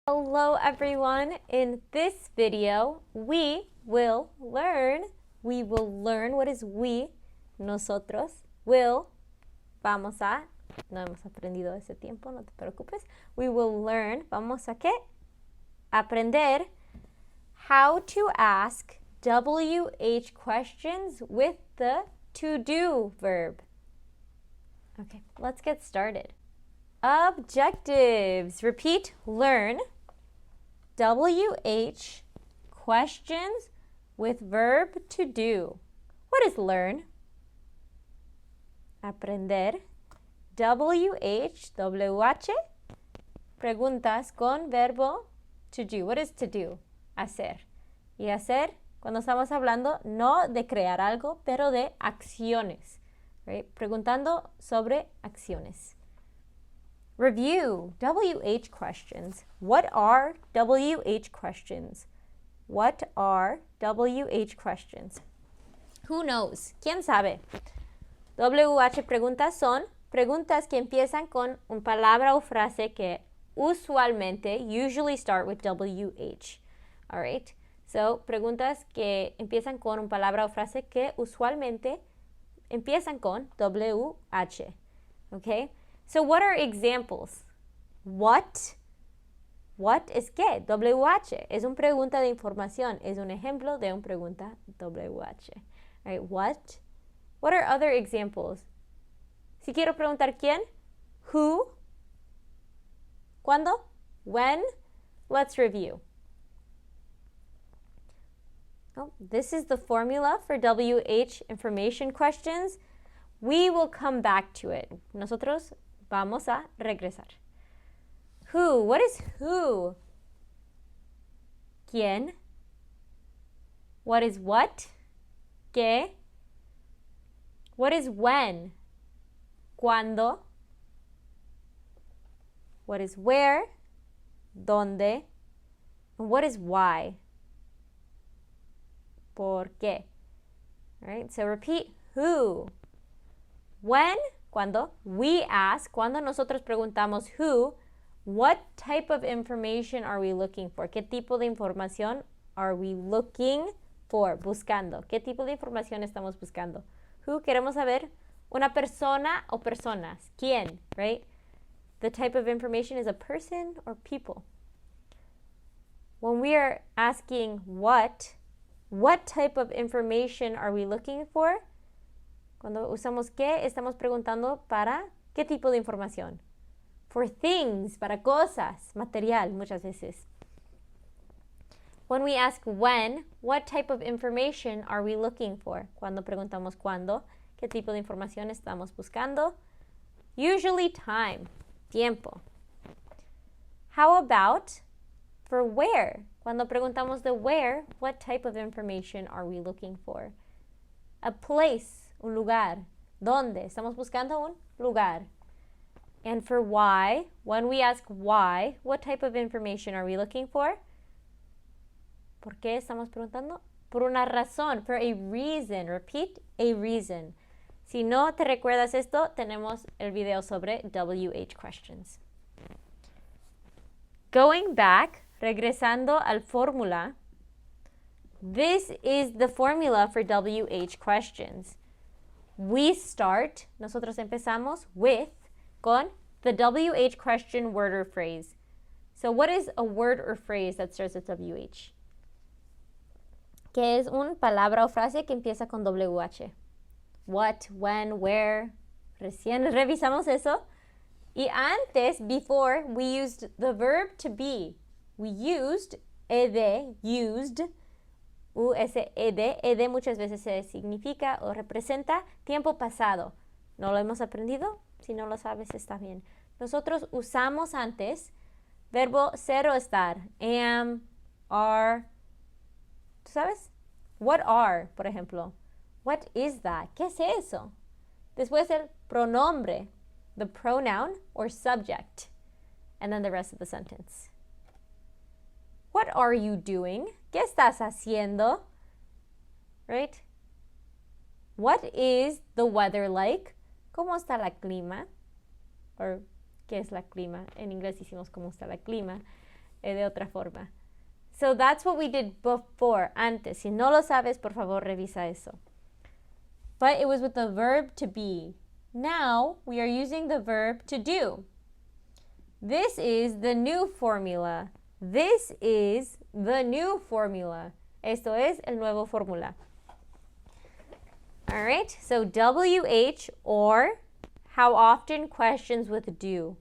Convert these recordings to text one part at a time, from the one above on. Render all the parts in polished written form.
Hello everyone. In this video, we will learn what is we, nosotros, will, vamos a, no hemos aprendido ese tiempo, no te preocupes. We will learn, vamos a qué? Aprender how to ask WH questions with the to do verb. Okay, let's get started. Objectives. Repeat, learn WH questions with verb to do. What is learn? Aprender. WH, WH. Preguntas con verbo to do. What is to do? Hacer. Y hacer, cuando estamos hablando, no de crear algo, pero de acciones. Right? Preguntando sobre acciones. Review, WH questions. What are WH questions? What are WH questions? Who knows? ¿Quién sabe? WH preguntas son preguntas que empiezan con una palabra o frase que usualmente, usually start with WH. All right? So, preguntas que empiezan con una palabra o frase que usualmente empiezan con WH. Okay? So what are examples? What es qué? WH. Es una pregunta de información. Es un ejemplo de una pregunta WH. All right, what? What are other examples? Si quiero preguntar quién, who, ¿cuándo? When? Let's review. Oh, this is the formula for WH information questions. We will come back to it. Nosotros vamos a regresar. Who? What is who? ¿Quién? What is what? ¿Qué? What is when? ¿Cuándo? What is where? ¿Dónde? And what is why? ¿Por qué? All right, so repeat. Who? When? Cuando we ask, cuando nosotros preguntamos who, what type of information are we looking for? ¿Qué tipo de información are we looking for? Buscando. ¿Qué tipo de información estamos buscando? Who, queremos saber una persona o personas. ¿Quién? Right? The type of information is a person or people. When we are asking what type of information are we looking for? Cuando usamos qué, estamos preguntando para qué tipo de información. For things, para cosas, material, muchas veces. When we ask when, what type of information are we looking for? Cuando preguntamos cuándo, qué tipo de información estamos buscando. Usually time, tiempo. How about for where? Cuando preguntamos de where, what type of information are we looking for? A place, un lugar. ¿Dónde? Estamos buscando un lugar. And for why, when we ask why, what type of information are we looking for? ¿Por qué estamos preguntando? Por una razón, for a reason. Repeat, a reason. Si no te recuerdas esto, tenemos el video sobre WH questions. Going back, regresando al fórmula, this is the formula for WH questions. We start, nosotros empezamos with, con the WH question word or phrase. So what is a word or phrase that starts with WH? ¿Qué es una palabra o frase que empieza con WH? What, when, where. Recién revisamos eso. Y antes, before, we used the verb to be. We used ed, used, used, ed muchas veces se significa o representa tiempo pasado. ¿No lo hemos aprendido? Si no lo sabes, está bien. Nosotros usamos antes verbo ser o estar. Am, are. ¿Tú sabes? What are, por ejemplo. What is that? ¿Qué es eso? Después el pronombre, the pronoun or subject, and then the rest of the sentence. What are you doing? ¿Qué estás haciendo? Right? What is the weather like? ¿Cómo está la clima? Or ¿qué es la clima? En inglés decimos cómo está la clima. de otra forma. So that's what we did before, antes. Si no lo sabes, por favor, revisa eso. But it was with the verb to be. Now we are using the verb to do. This is the new formula. This is the new formula. Esto es el nuevo fórmula. All right, so WH or how often questions with do.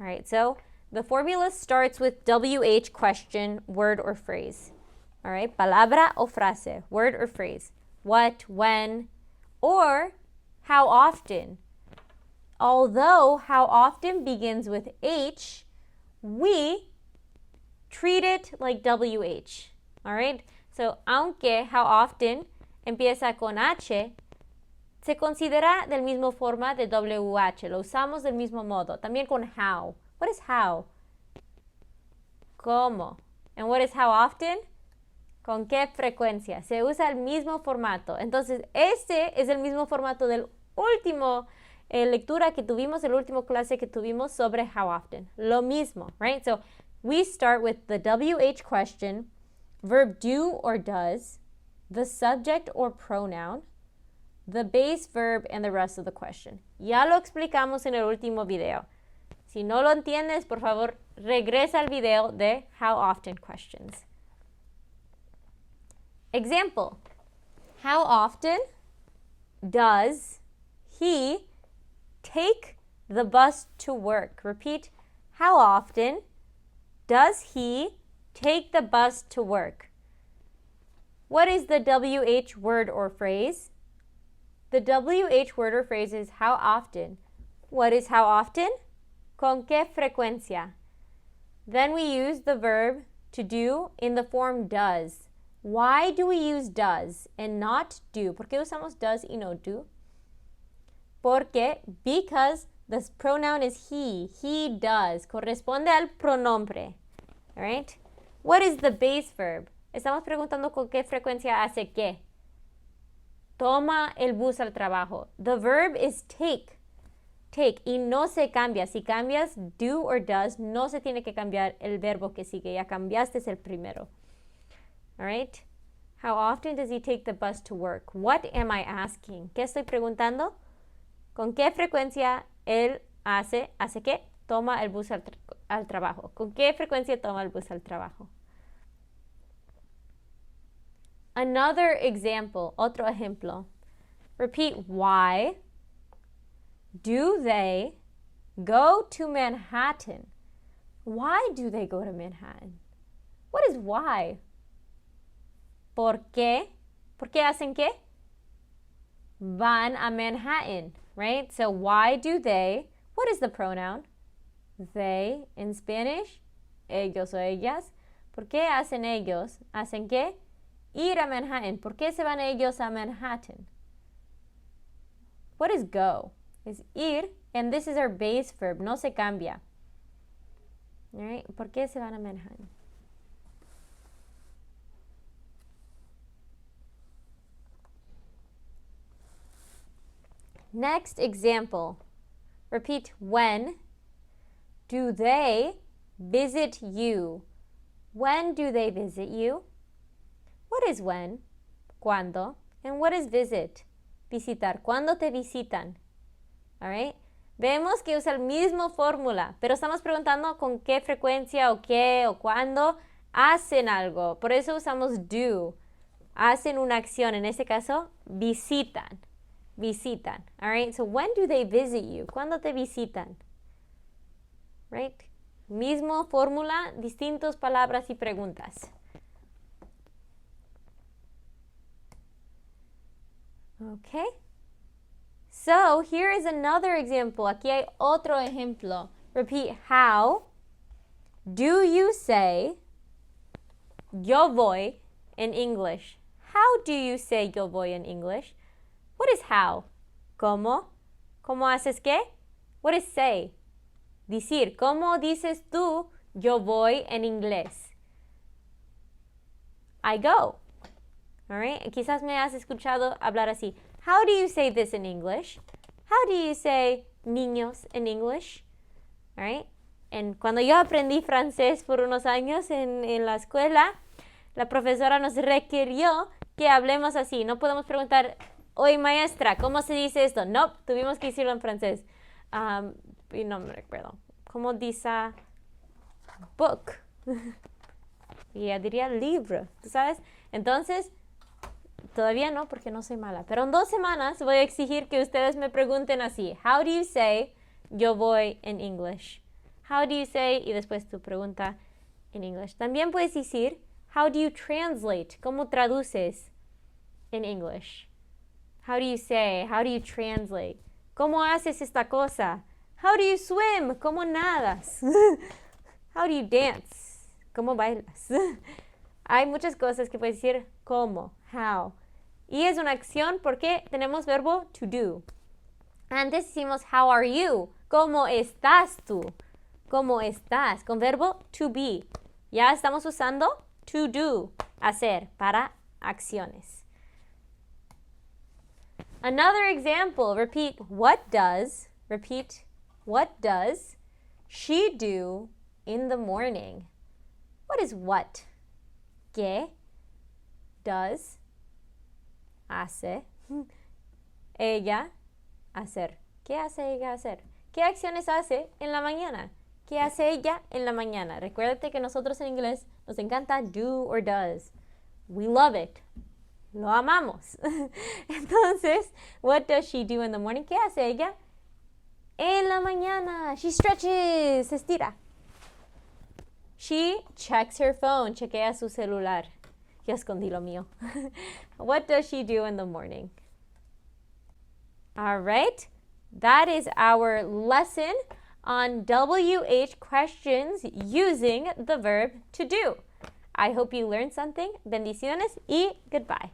All right, so the formula starts with WH question, word or phrase. All right, palabra o frase, word or phrase. What, when, or how often. Although how often begins with H, we treat it like WH. All right, so aunque how often empieza con H, se considera del mismo forma de WH. Lo usamos del mismo modo. También con how. What is how? ¿Cómo? And what is how often? ¿Con qué frecuencia? Se usa el mismo formato. Entonces, este es el mismo formato del último lectura que tuvimos, el último clase que tuvimos sobre how often. Lo mismo, right? So, we start with the WH question, verb do or does, the subject or pronoun, the base verb, and the rest of the question. Ya lo explicamos en el último video. Si no lo entiendes, por favor, regresa al video de how often questions. Example. How often does he take the bus to work? Repeat. How often does he take the bus to work? What is the WH word or phrase? The WH word or phrase is how often. What is how often? ¿Con qué frecuencia? Then we use the verb to do in the form does. Why do we use does and not do? ¿Por qué usamos does y no do? Because the pronoun is he. He does. Corresponde al pronombre. All right? What is the base verb? Estamos preguntando con qué frecuencia hace qué. Toma el bus al trabajo. The verb is take. Take. Y no se cambia. Si cambias do or does, no se tiene que cambiar el verbo que sigue. Ya cambiaste el primero. All right? How often does he take the bus to work? What am I asking? ¿Qué estoy preguntando? ¿Con qué frecuencia él hace qué? Toma el bus al trabajo. ¿Con qué frecuencia toma el bus al trabajo? Another example, otro ejemplo. Repeat, why do they go to Manhattan? Why do they go to Manhattan? What is why? ¿Por qué? ¿Por qué hacen qué? Van a Manhattan, right? So why do they? What is the pronoun? They in Spanish, ellos o ellas. ¿Por qué hacen ellos? ¿Hacen qué? Ir a Manhattan. ¿Por qué se van ellos a Manhattan? What is go? Is ir, and this is our base verb. No se cambia. All right? ¿Por qué se van a Manhattan? Next example. Repeat, when do they visit you? When do they visit you? What is when? ¿Cuándo? And what is visit? Visitar. ¿Cuándo te visitan? All right? Vemos que usa el mismo fórmula, pero estamos preguntando con qué frecuencia o qué o cuándo hacen algo. Por eso usamos do. Hacen una acción. En este caso, visitan. Visitan. All right? So when do they visit you? ¿Cuándo te visitan? Right? Mismo fórmula, distintas palabras y preguntas. Okay. So here is another example. Aquí hay otro ejemplo. Repeat, how do you say yo voy in English? How do you say yo voy in English? What is how? ¿Cómo? ¿Cómo haces qué? What is say? Decir. ¿Cómo dices tú yo voy en inglés? I go. All right? Quizás me has escuchado hablar así. How do you say this in English? How do you say niños in English? All right? Cuando yo aprendí francés por unos años en la escuela, la profesora nos requirió que hablemos así. No podemos preguntar, oye maestra, ¿cómo se dice esto? No, tuvimos que decirlo en francés. Y no me recuerdo. ¿Cómo dice book? Y ella diría libro, ¿tú sabes? Entonces, todavía no, porque no soy mala. Pero en 2 semanas voy a exigir que ustedes me pregunten así. How do you say yo voy en English? How do you say? Y después tu pregunta en English. También puedes decir, how do you translate? ¿Cómo traduces en English? How do you say? How do you translate? ¿Cómo haces esta cosa? How do you swim? ¿Cómo nadas? How do you dance? ¿Cómo bailas? Hay muchas cosas que puedes decir cómo, how. Y es una acción porque tenemos verbo to do. Antes decimos how are you? ¿Cómo estás tú? ¿Cómo estás? Con verbo to be. Ya estamos usando to do, hacer, para acciones. Another example, repeat what does she do in the morning? What is what? ¿Qué? Does. Hace. Ella. Hacer. ¿Qué hace ella hacer? ¿Qué acciones hace en la mañana? ¿Qué hace ella en la mañana? Recuérdate que nosotros en inglés nos encanta do or does. We love it. Lo amamos. Entonces, what does she do in the morning? ¿Qué hace ella en la mañana? She stretches. Se estira. She checks her phone. Chequea su celular. Yo escondí lo mío. What does she do in the morning? All right. That is our lesson on WH questions using the verb to do. I hope you learned something. Bendiciones y goodbye.